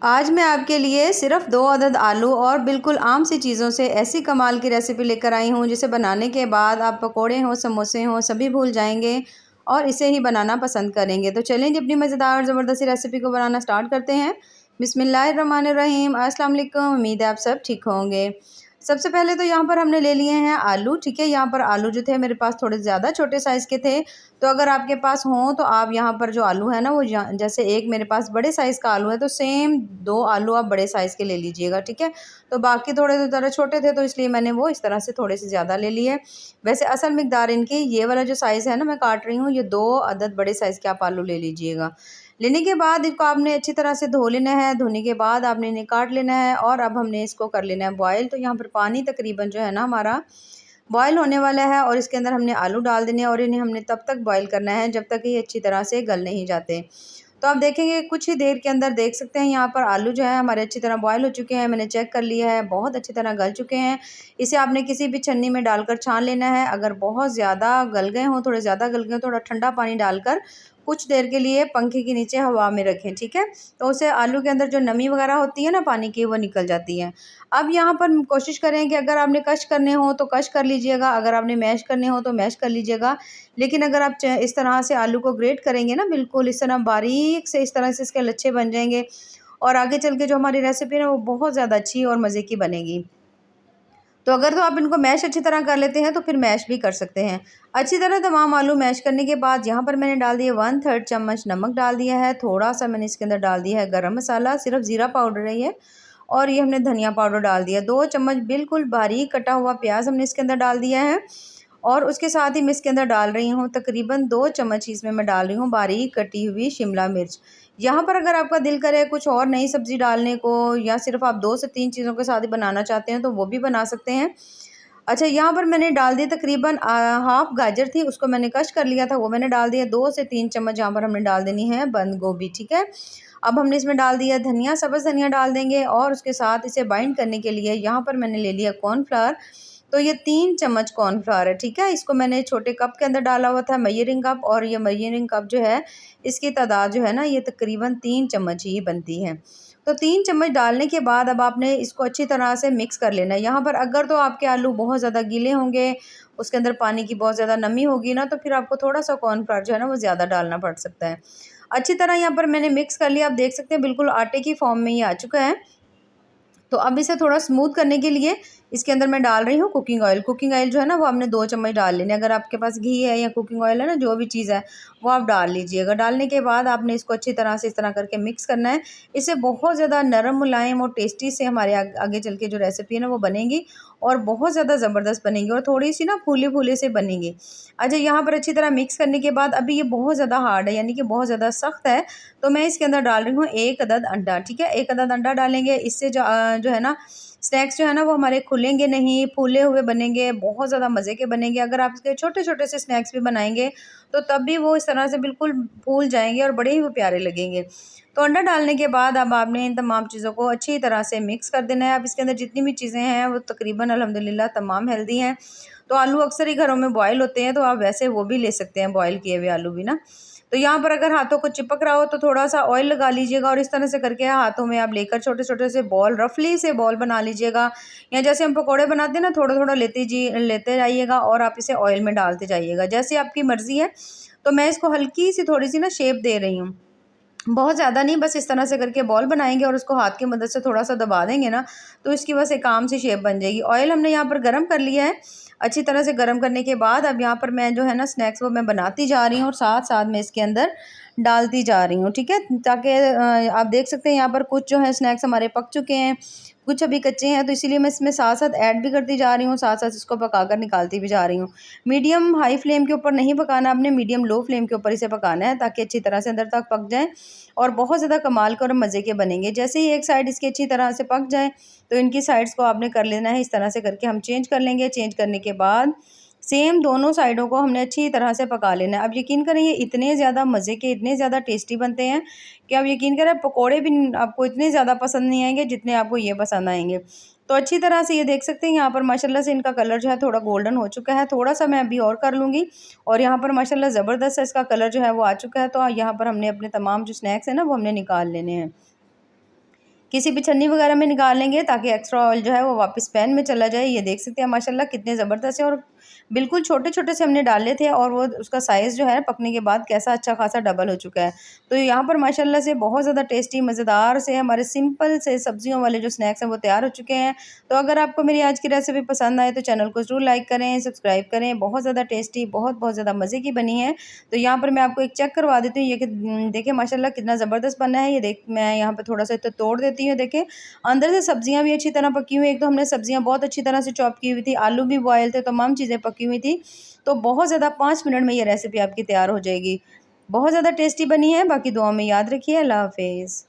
आज मैं आपके लिए सिर्फ 2 अदद आलू और बिल्कुल आम सी चीज़ों से ऐसी कमाल की रेसिपी लेकर आई हूँ जिसे बनाने के बाद आप पकोड़े हों, समोसे हों, सभी भूल जाएंगे और इसे ही बनाना पसंद करेंगे। तो चलें जी अपनी मज़ेदार और ज़बरदस्त रेसिपी को बनाना स्टार्ट करते हैं। बिस्मिल्लाहिर्रहमानिर्रहीम। अस्सलाम वालेकुम। उम्मीद है आप सब ठीक होंगे। सबसे पहले तो यहाँ पर हमने ले लिए हैं आलू, ठीक है। यहाँ पर आलू जो थे मेरे पास थोड़े ज़्यादा छोटे साइज़ के थे, तो अगर आपके पास हों तो आप यहाँ पर जो आलू है ना वो जैसे एक मेरे पास बड़े साइज़ का आलू है तो सेम 2 आलू आप बड़े साइज़ के ले लीजिएगा, ठीक है। तो बाकी थोड़े तो ज़रा छोटे थे तो इसलिए मैंने वो इस तरह से थोड़े से ज़्यादा ले लिए। वैसे असल मिकदार इनकी ये वाला जो साइज़ है ना मैं काट रही हूँ, ये 2 अदद बड़े साइज़ के आप आलू ले लीजिएगा। लेने के बाद इनको आपने अच्छी तरह से धो लेना है। धोने के बाद आपने इन्हें काट लेना है और अब हमने इसको कर लेना है बॉयल। तो यहाँ पर पानी तकरीबन जो है ना हमारा बॉयल होने वाला है और इसके अंदर हमने आलू डाल देने हैं और इन्हें हमने तब तक बॉयल करना है जब तक ये अच्छी तरह से गल नहीं जाते। तो आप देखेंगे कुछ ही देर के अंदर देख सकते हैं यहाँ पर आलू जो है हमारे अच्छी तरह बॉयल हो चुके हैं। मैंने चेक कर लिया है, बहुत अच्छी तरह गल चुके हैं। इसे आपने किसी भी छन्नी में डालकर छान लेना है। अगर बहुत ज़्यादा गल गए हों, थोड़े ज़्यादा गल गए, थोड़ा ठंडा पानी डालकर कुछ देर के लिए पंखे के नीचे हवा में रखें, ठीक है। तो उससे आलू के अंदर जो नमी वगैरह होती है ना पानी की, वो निकल जाती है। अब यहाँ पर कोशिश करें कि अगर आपने कश करने हो तो कश कर लीजिएगा, अगर आपने मैश करने हो तो मैश कर लीजिएगा। लेकिन अगर आप इस तरह से आलू को ग्रेट करेंगे ना, बिल्कुल इस तरह बारीक से, इस तरह से इसके लच्छे बन जाएंगे और आगे चल के जो हमारी रेसिपी है ना वो बहुत ज़्यादा अच्छी और मज़े की बनेगी। तो अगर तो आप इनको मैश अच्छी तरह कर लेते हैं तो फिर मैश भी कर सकते हैं। अच्छी तरह तमाम आलू मैश करने के बाद यहाँ पर मैंने डाल दिया 1/3 चम्मच नमक डाल दिया है। थोड़ा सा मैंने इसके अंदर डाल दिया है गरम मसाला, सिर्फ ज़ीरा पाउडर है ये। और ये हमने धनिया पाउडर डाल दिया। 2 चम्मच बिल्कुल बारीक कटा हुआ प्याज हमने इसके अंदर डाल दिया है। और उसके साथ ही मैं इसके अंदर डाल रही हूँ तकरीबन 2 चम्मच ही इसमें मैं डाल रही हूँ बारीक कटी हुई शिमला मिर्च। यहाँ पर अगर आपका दिल करे कुछ और नई सब्ज़ी डालने को या सिर्फ आप 2 से 3 चीज़ों के साथ ही बनाना चाहते हैं तो वो भी बना सकते हैं। अच्छा, यहाँ पर मैंने डाल दी तकरीबन हाफ़ गाजर थी, उसको मैंने कश कर लिया था, वो मैंने डाल दिया। 2 से 3 चम्मच यहाँ पर हमने डाल देनी है बंद गोभी, ठीक है। अब हमने इसमें डाल दिया धनिया, सब्ज़ धनिया डाल देंगे और उसके साथ इसे बाइंड करने के लिए यहाँ पर मैंने ले लिया कॉर्नफ्लावर। तो ये 3 चम्मच कॉर्नफ्लावर है, ठीक है। इसको मैंने छोटे कप के अंदर डाला हुआ था, मेजरिंग कप, और ये मेजरिंग कप जो है इसकी तादाद जो है ना ये तकरीबन 3 चम्मच ही बनती है। तो 3 चम्मच डालने के बाद अब आपने इसको अच्छी तरह से मिक्स कर लेना है। यहाँ पर अगर तो आपके आलू बहुत ज़्यादा गीले होंगे, उसके अंदर पानी की बहुत ज़्यादा नमी होगी ना, तो फिर आपको थोड़ा-सा कॉर्नफ्लावर जो है ना वो ज़्यादा डालना पड़ सकता है। अच्छी तरह यहाँ पर मैंने मिक्स कर लिया। आप देख सकते हैं बिल्कुल आटे की फॉर्म में ये आ चुका है। तो अब इसे थोड़ा स्मूथ करने के लिए इसके अंदर मैं डाल रही हूँ कुकिंग ऑयल। कुकिंग ऑयल जो है ना वो हमने 2 चम्मच डाल लेने। अगर आपके पास घी है या कुकिंग ऑयल है ना, जो भी चीज़ है वो आप डाल लीजिएगा। डालने के बाद आपने इसको अच्छी तरह से इस तरह करके मिक्स करना है। इससे बहुत ज़्यादा नरम मुलायम और टेस्टी से हमारे आगे चल के जो रेसिपी है ना वो बनेगी और बहुत ज़्यादा ज़बरदस्त बनेगी और थोड़ी सी ना फूले फूले से बनेगी। अच्छा, यहाँ पर अच्छी तरह मिक्स करने के बाद अभी ये बहुत ज़्यादा हार्ड है, यानी कि बहुत ज़्यादा सख्त है, तो मैं इसके अंदर डाल रही हूँ 1 अदद अंडा, ठीक है। 1 अदद अंडा डालेंगे, इससे जो है ना स्नैक्स जो है ना वो हमारे खुलेंगे नहीं, फूले हुए बनेंगे, बहुत ज़्यादा मज़े के बनेंगे। अगर आप इसके छोटे-छोटे से स्नैक्स भी बनाएँगे तो तब भी वो इस तरह से बिल्कुल फूल जाएँगे और बड़े ही वो प्यारे लगेंगे। तो अंडा डालने के बाद अब आपने इन तमाम चीज़ों को अच्छी तरह से मिक्स कर देना है। अब इसके अंदर जितनी भी चीज़ें हैं वो तकरीबन अल्हम्दुलिल्लाह तमाम हेल्दी हैं। तो आलू अक्सर ही घरों में बॉयल होते हैं, तो आप वैसे वो भी ले सकते हैं, बॉयल किए हुए आलू भी ना। तो यहाँ पर अगर हाथों को चिपक रहा हो तो थोड़ा-सा ऑयल लगा लीजिएगा और इस तरह से करके हाथों में आप लेकर छोटे-छोटे से बॉल, रफली से बॉल बना लीजिएगा। या जैसे हम पकोड़े बनाते हैं ना, थोड़ा-थोड़ा लेते जाइएगा और आप इसे ऑयल में डालते जाइएगा, जैसे आपकी मर्ज़ी है। तो मैं इसको हल्की-सी थोड़ी-सी ना शेप दे रही हूँ। बहुत ज़्यादा नहीं, बस इस तरह से करके बॉल बनाएँगे और उसको हाथ की मदद से थोड़ा-सा दबा देंगे ना, तो इसकी बस एक आम सी शेप बन जाएगी। ऑयल हमने यहाँ पर गरम कर लिया है। अच्छी तरह से गरम करने के बाद अब यहाँ पर मैं जो है ना स्नैक्स वो मैं बनाती जा रही हूँ और साथ-साथ में इसके अंदर डालती जा रही हूँ, ठीक है? ताकि आप देख सकते हैं यहाँ पर कुछ जो है स्नैक्स हमारे पक चुके हैं, कुछ अभी कच्चे हैं, तो इसीलिए मैं इसमें साथ-साथ ऐड भी करती जा रही हूँ, साथ-साथ इसको पकाकर निकालती भी जा रही हूँ। मीडियम हाई फ्लेम के ऊपर नहीं पकाना आपने, मीडियम लो फ्लेम के ऊपर इसे पकाना है ताकि अच्छी तरह से अंदर तक पक जाए और बहुत ज़्यादा कमाल के और मज़े के बनेंगे। जैसे ही एक साइड इसकी अच्छी तरह से पक जाए, तो इनकी साइड्स को आपने कर लेना है, इस तरह से करके हम चेंज कर लेंगे। चेंज करने के बाद सेम दोनों साइडों को हमने अच्छी तरह से पका लेना है। अब यकीन करें ये इतने ज़्यादा मज़े के, इतने ज़्यादा टेस्टी बनते हैं कि आप यकीन करें पकोड़े भी आपको इतने ज़्यादा पसंद नहीं आएँगे जितने आपको ये पसंद आएँगे। तो अच्छी तरह से ये देख सकते हैं यहाँ पर माशाल्लाह से इनका कलर जो है थोड़ा गोल्डन हो चुका है। थोड़ा-सा मैं अभी और कर लूँगी और यहाँ पर माशाल्लाह ज़बरदस्त सा इसका कलर जो है वो आ चुका है। तो यहाँ पर हमने अपने तमाम जो स्नैक्स हैं ना वो हमने निकाल लेने हैं। किसी भी छन्नी वगैरह में निकाल लेंगे ताकि एक्स्ट्रा ऑयल जो है वो वापस पैन में चला जाए। ये देख सकते हैं माशाल्लाह कितने ज़बरदस्त है, और बिल्कुल छोटे-छोटे से हमने डाले थे और वो उसका साइज़ जो है पकने के बाद कैसा अच्छा खासा डबल हो चुका है। तो यहाँ पर माशाल्लाह से बहुत ज़्यादा टेस्टी मज़ेदार से हमारे सिंपल से सब्जियों वाले जो स्नैक्स हैं वो तैयार हो चुके हैं। तो अगर आपको मेरी आज की रेसिपी पसंद आए तो चैनल को ज़रूर लाइक करें, सब्सक्राइब करें। बहुत ज़्यादा टेस्टी, बहुत ज़्यादा मज़े की बनी है। तो यहाँ पर मैं आपको एक चेक करवा देती हूँ, ये कि देखिए माशाल्लाह कितना ज़बरदस्त बना है। ये देख मैं यहाँ पे थोड़ा-सा तो तोड़ देती हूँ, देखें अंदर से सब्जियाँ भी अच्छी तरह पकी हुई हैं। एक तो हमने सब्जियाँ बहुत अच्छी तरह से चॉप की हुई थी, आलू भी बॉयल थे, तमाम चीज़ें पकी हुई थी। तो बहुत ज़्यादा 5 मिनट में ये रेसिपी आपकी तैयार हो जाएगी। बहुत ज़्यादा टेस्टी बनी है। बाकी दुआ में याद रखिए। अल्लाह हाफ़िज़।